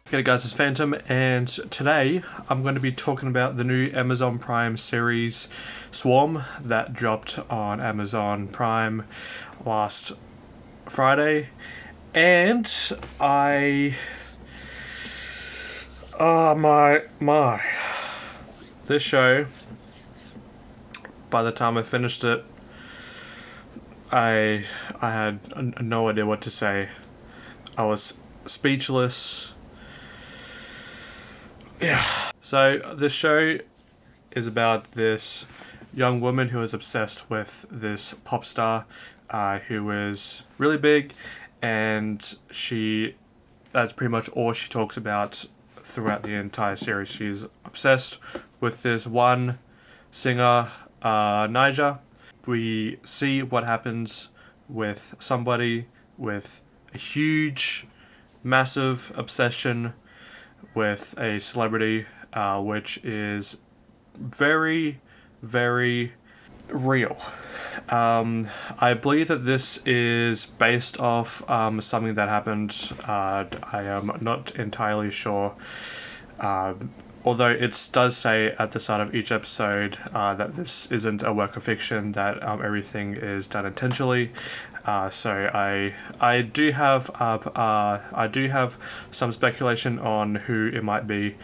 Hey guys, it's Phantom, and today I'm going to be talking about the new Amazon Prime series Swarm that dropped on Amazon Prime last Friday. And my. This show, by the time I finished it, I had no idea what to say. I was speechless. Yeah. So the show is about this young woman who is obsessed with this pop star who is really big, and that's pretty much all she talks about throughout the entire series. She's obsessed with this one singer, Niger. We see what happens with somebody with a huge, massive obsession with a celebrity, which is very, very real. I believe that this is based off something that happened. I am not entirely sure. Although it does say at the start of each episode that this isn't a work of fiction, that everything is done intentionally. So I do have some speculation on who it might be.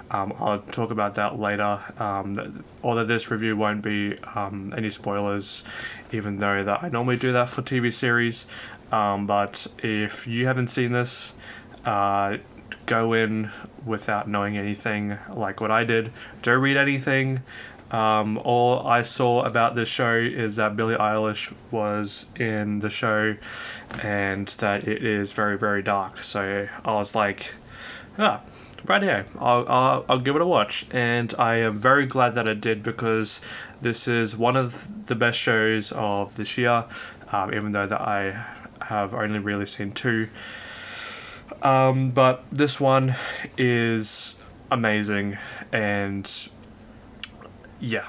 I'll talk about that later. Although this review won't be any spoilers, even though that I normally do that for TV series. But if you haven't seen this, go in without knowing anything like what I did. Don't read anything. All I saw about this show is that Billie Eilish was in the show and that it is very, very dark. So I was like, right here, I'll give it a watch. And I am very glad that I did, because this is one of the best shows of this year, even though that I have only really seen two. But this one is amazing, and yeah.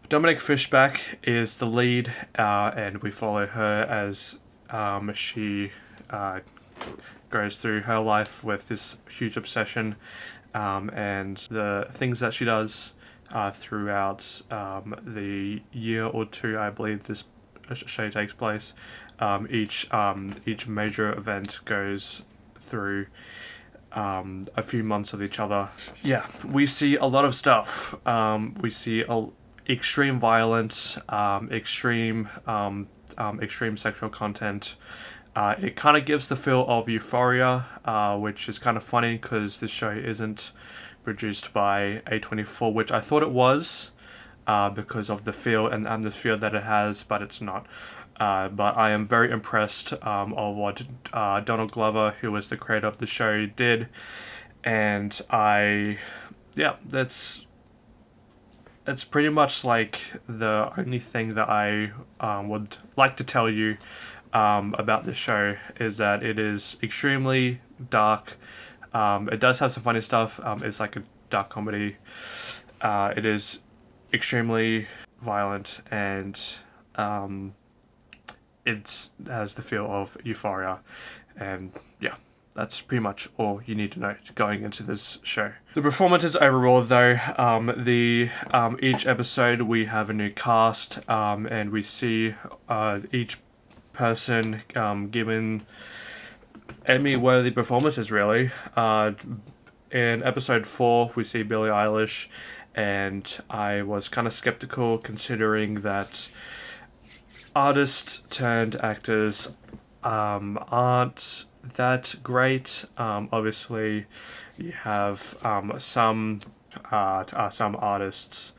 Dominique Fishback is the lead, and we follow her as she goes through her life with this huge obsession, and the things that she does throughout the year or two, I believe this show takes place. Each major event goes through a few months of each other. Yeah, we see a lot of stuff. We see extreme violence, extreme sexual content. It kind of gives the feel of Euphoria, which is kind of funny because this show isn't produced by A24, which I thought it was, because of the feel and atmosphere that it has, but it's not. But I am very impressed of what Donald Glover, who was the creator of the show, did. And that's pretty much like the only thing that I would like to tell you about this show, is that it is extremely dark. It does have some funny stuff. It's like a dark comedy. It is extremely violent, and it has the feel of Euphoria, and yeah, that's pretty much all you need to know going into this show. The performances overall, though, each episode we have a new cast, and we see each person given Emmy-worthy performances, really. In episode 4, we see Billie Eilish, and I was kind of skeptical considering that artists turned actors aren't that great. Obviously, you have some artists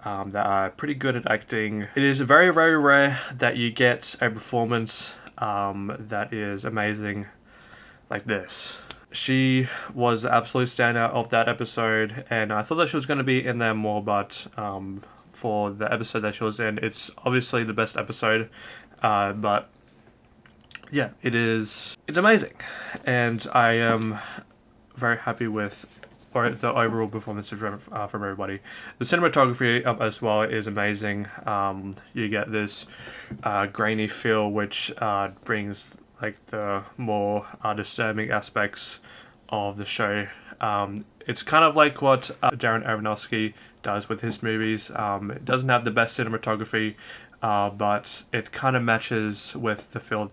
that are pretty good at acting. It is very, very rare that you get a performance that is amazing like this. She was the absolute standout of that episode, and I thought that she was going to be in there more, but for the episode that she was in, it's obviously the best episode, but yeah, it's amazing, and I am very happy with the overall performance from everybody. The cinematography as well is amazing. You get this grainy feel, which brings like the more disturbing aspects of the show. It's kind of like what Darren Aronofsky does with his movies. It doesn't have the best cinematography, but it kind of matches with the feel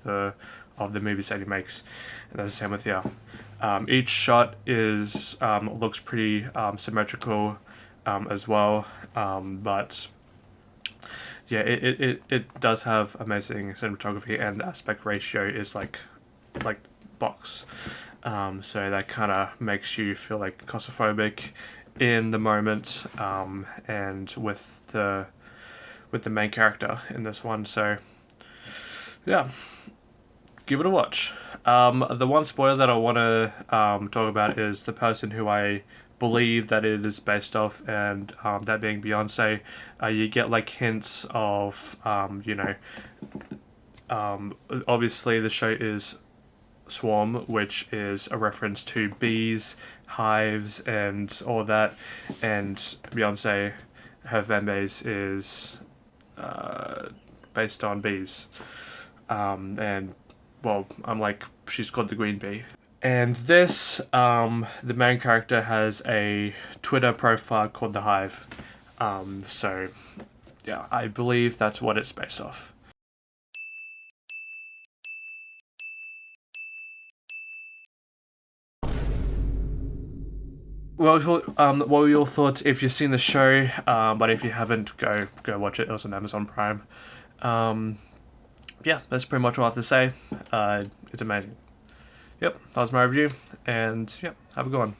of the movies that he makes. And that's the same with each shot is looks pretty symmetrical as well, but yeah, it does have amazing cinematography, and the aspect ratio is like box. So that kind of makes you feel like claustrophobic in the moment, and with the main character in this one. So yeah, give it a watch. The one spoiler that I want to talk about is the person who I believe that it is based off, and that being Beyonce. You get like hints of obviously the show is Swarm, which is a reference to bees, hives, and all that. And Beyonce, her fan base is based on bees. And well, I'm like, she's called the Green Bee. And this, the main character has a Twitter profile called The Hive. So yeah, I believe that's what it's based off. What were your thoughts if you've seen the show? But if you haven't, go watch it. It was on Amazon Prime. Yeah, that's pretty much all I have to say. It's amazing. Yep, that was my review, and yeah, have a good one.